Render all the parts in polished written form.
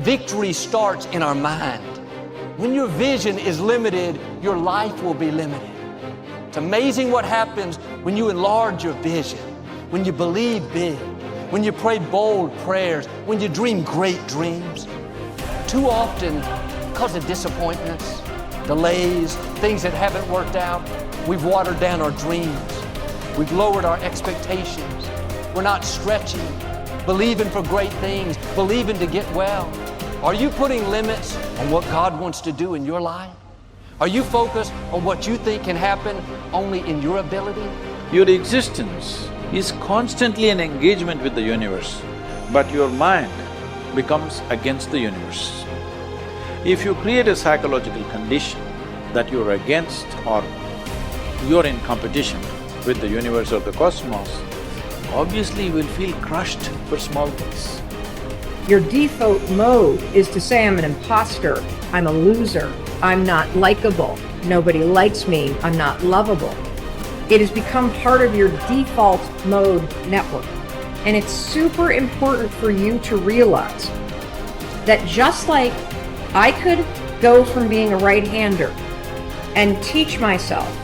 Victory starts in our mind. When your vision is limited, your life will be limited. It's amazing what happens when you enlarge your vision, when you believe big, when you pray bold prayers, when you dream great dreams. Too often, because of disappointments, delays, things that haven't worked out, we've watered down our dreams. We've lowered our expectations. We're not stretching, believing for great things, believing to get well. Are you putting limits on what God wants to do in your life? Are you focused on what you think can happen only in your ability? Your existence is constantly an engagement with the universe, but your mind becomes against the universe. If you create a psychological condition that you're against or you're in competition with the universe or the cosmos, obviously you will feel crushed for small things. Your default mode is to say, I'm an imposter, I'm a loser, I'm not likable, nobody likes me, I'm not lovable. It has become part of your default mode network. And it's super important for you to realize that just like I could go from being a right-hander and teach myself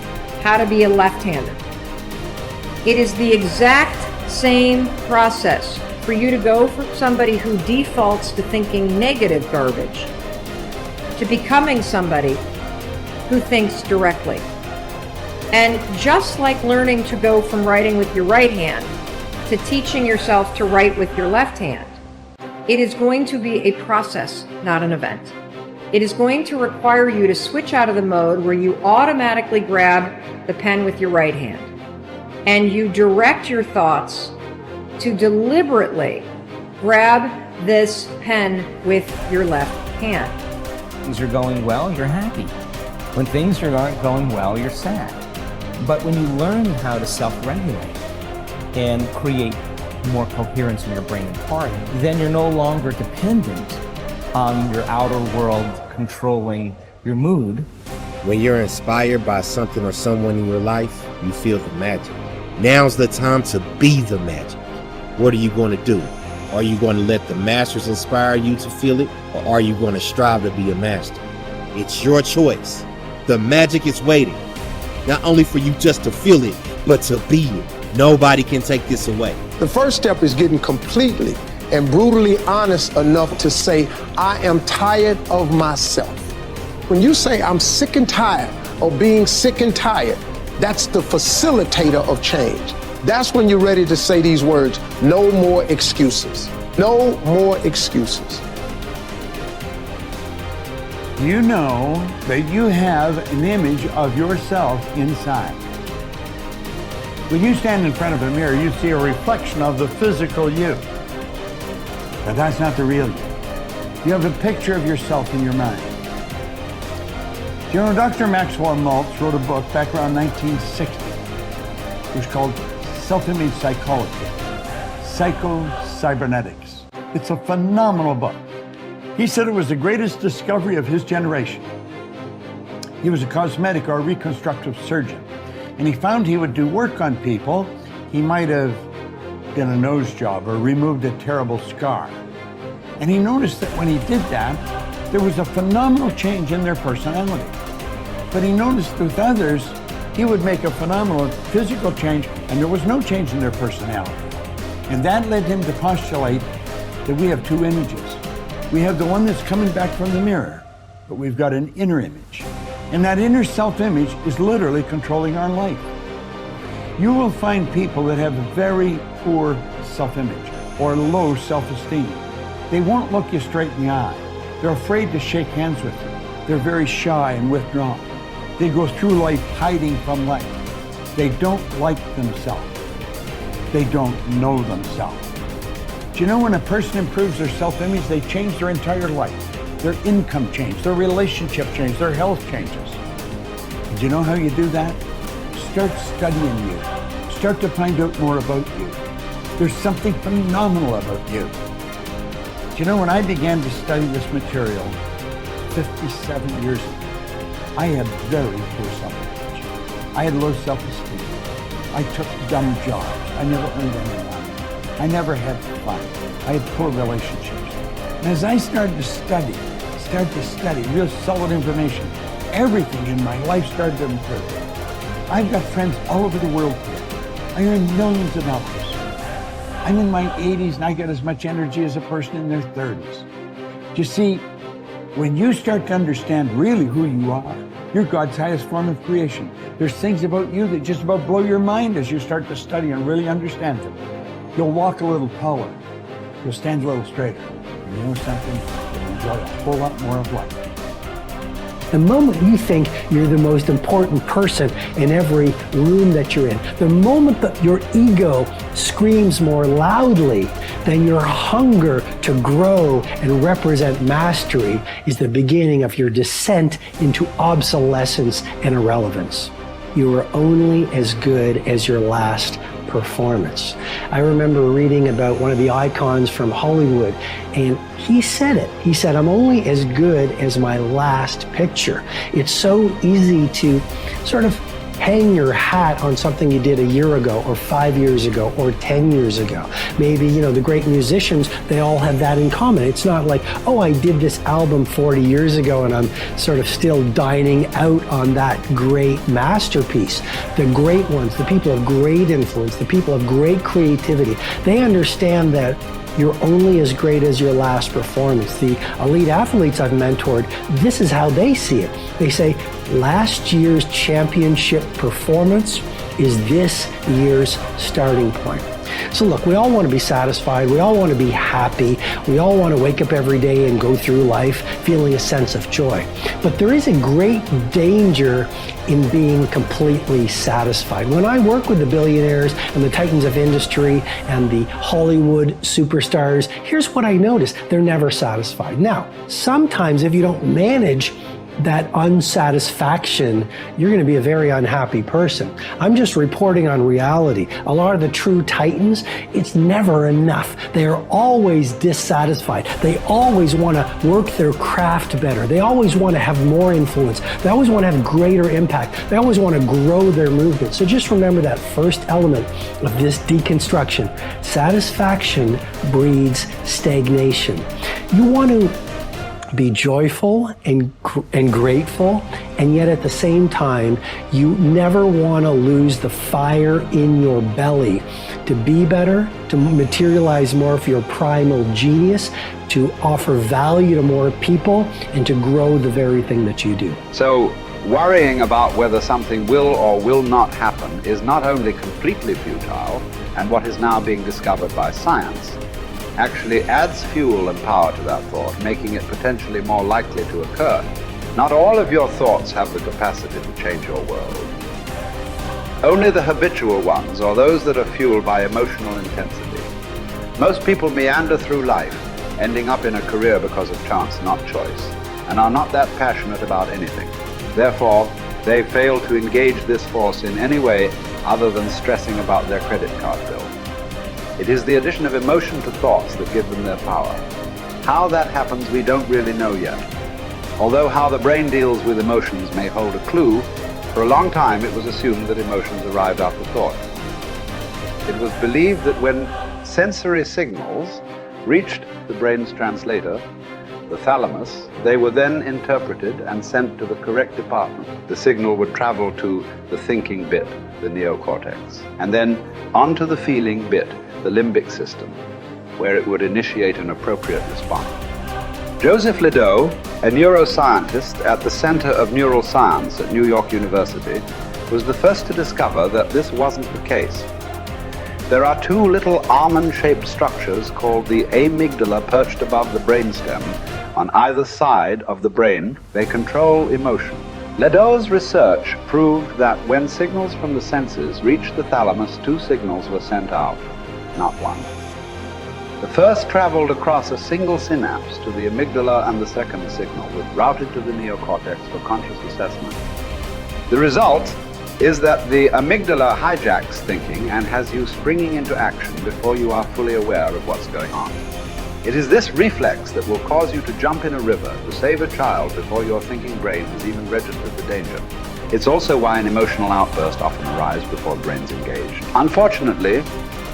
how to be a left-hander, it is the exact same process for you to go from somebody who defaults to thinking negative garbage to becoming somebody who thinks directly. And just like learning to go from writing with your right hand to teaching yourself to write with your left hand, it is going to be a process, not an event. It is going to require you to switch out of the mode where you automatically grab the pen with your right hand and you direct your thoughts to deliberately grab this pen with your left hand. Things are going well, you're happy. When things are not going well, you're sad. But when you learn how to self-regulate and create more coherence in your brain and heart, then you're no longer dependent on your outer world controlling your mood. When you're inspired by something or someone in your life, you feel the magic. Now's the time to be the magic. What are you going to do? Are you going to let the masters inspire you to feel it, or are you going to strive to be a master? It's your choice. The magic is waiting, not only for you just to feel it, but to be it. Nobody can take this away. The first step is getting completely and brutally honest enough to say, I am tired of myself. When you say I'm sick and tired of being sick and tired, that's the facilitator of change. That's when you're ready to say these words, no more excuses. No more excuses. You know that you have an image of yourself inside. When you stand in front of a mirror, you see a reflection of the physical you. But that's not the real you. You have a picture of yourself in your mind. You know, Dr. Maxwell Maltz wrote a book back around 1960. It was called Self-Image Psychology, Psycho-Cybernetics. It's a phenomenal book. He said it was the greatest discovery of his generation. He was a cosmetic or reconstructive surgeon, and he found he would do work on people. He might have done a nose job or removed a terrible scar. And he noticed that when he did that, there was a phenomenal change in their personality. But he noticed with others, he would make a phenomenal physical change and there was no change in their personality. And that led him to postulate that we have two images. We have the one that's coming back from the mirror, but we've got an inner image. And that inner self-image is literally controlling our life. You will find people that have very poor self-image or low self-esteem. They won't look you straight in the eye. They're afraid to shake hands with you. They're very shy and withdrawn. They go through life hiding from life. They don't like themselves. They don't know themselves. Do you know when a person improves their self-image, they change their entire life. Their income changes, their relationship changes, their health changes. And do you know how you do that? Start studying you. Start to find out more about you. There's something phenomenal about you. Do you know when I began to study this material 57 years ago, I had very poor self-image. I had low self-esteem. I took dumb jobs. I never earned any money. I never had fun. I had poor relationships. And as I started to study real solid information, everything in my life started to improve. I've got friends all over the world here. I earn millions of dollars. I'm in my 80s and I got as much energy as a person in their 30s. You see, when you start to understand really who you are, you're God's highest form of creation. There's things about you that just about blow your mind as you start to study and really understand them. You'll walk a little taller. You'll stand a little straighter. And you know something? You'll enjoy a whole lot more of life. The moment you think you're the most important person in every room that you're in, the moment that your ego screams more loudly than your hunger to grow and represent mastery is the beginning of your descent into obsolescence and irrelevance. You are only as good as your last performance. I remember reading about one of the icons from Hollywood, and he said it. He said, I'm only as good as my last picture. It's so easy to sort of hang your hat on something you did a year ago or 5 years ago or 10 years ago. Maybe, the great musicians, they all have that in common. It's not like, oh, I did this album 40 years ago and I'm sort of still dining out on that great masterpiece. The great ones, the people of great influence, the people of great creativity, they understand that you're only as great as your last performance. The elite athletes I've mentored, this is how they see it. They say, last year's championship performance is this year's starting point. So look, we all want to be satisfied. We all want to be happy. We all want to wake up every day and go through life feeling a sense of joy. But there is a great danger in being completely satisfied. When I work with the billionaires and the titans of industry and the Hollywood superstars, here's what I notice. They're never satisfied. Now, sometimes if you don't manage that unsatisfaction, you're going to be a very unhappy person. I'm just reporting on reality. A lot of the true titans, it's never enough. They are always dissatisfied. They always want to work their craft better. They always want to have more influence. They always want to have greater impact. They always want to grow their movement. So just remember that first element of this deconstruction. Satisfaction breeds stagnation. You want to be joyful and grateful, and yet at the same time, you never want to lose the fire in your belly to be better, to materialize more of your primal genius, to offer value to more people, and to grow the very thing that you do. So, worrying about whether something will or will not happen is not only completely futile, and what is now being discovered by science, actually adds fuel and power to that thought, making it potentially more likely to occur. Not all of your thoughts have the capacity to change your world. Only the habitual ones, or those that are fueled by emotional intensity. Most people meander through life, ending up in a career because of chance, not choice, and are not that passionate about anything. Therefore, they fail to engage this force in any way other than stressing about their credit card bill. It is the addition of emotion to thoughts that give them their power. How that happens, we don't really know yet. Although how the brain deals with emotions may hold a clue, for a long time it was assumed that emotions arrived after thought. It was believed that when sensory signals reached the brain's translator, the thalamus, they were then interpreted and sent to the correct department. The signal would travel to the thinking bit, the neocortex, and then onto the feeling bit, the limbic system, where it would initiate an appropriate response. Joseph Ledoux, a neuroscientist at the Center of Neural Science at New York University, was the first to discover that this wasn't the case. There are two little almond-shaped structures called the amygdala perched above the brainstem on either side of the brain. They control emotion. Ledoux's research proved that when signals from the senses reached the thalamus, two signals were sent out, not one. The first traveled across a single synapse to the amygdala, and the second signal was routed to the neocortex for conscious assessment. The result is that the amygdala hijacks thinking and has you springing into action before you are fully aware of what's going on. It is this reflex that will cause you to jump in a river to save a child before your thinking brain has even registered the danger. It's also why an emotional outburst often arrives before the brain's engaged. Unfortunately,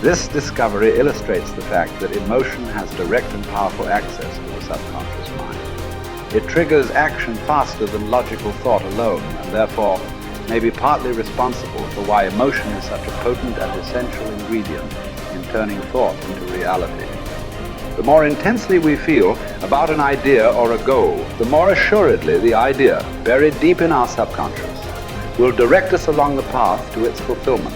this discovery illustrates the fact that emotion has direct and powerful access to the subconscious mind. It triggers action faster than logical thought alone, and therefore may be partly responsible for why emotion is such a potent and essential ingredient in turning thought into reality. The more intensely we feel about an idea or a goal, the more assuredly the idea, buried deep in our subconscious, will direct us along the path to its fulfillment.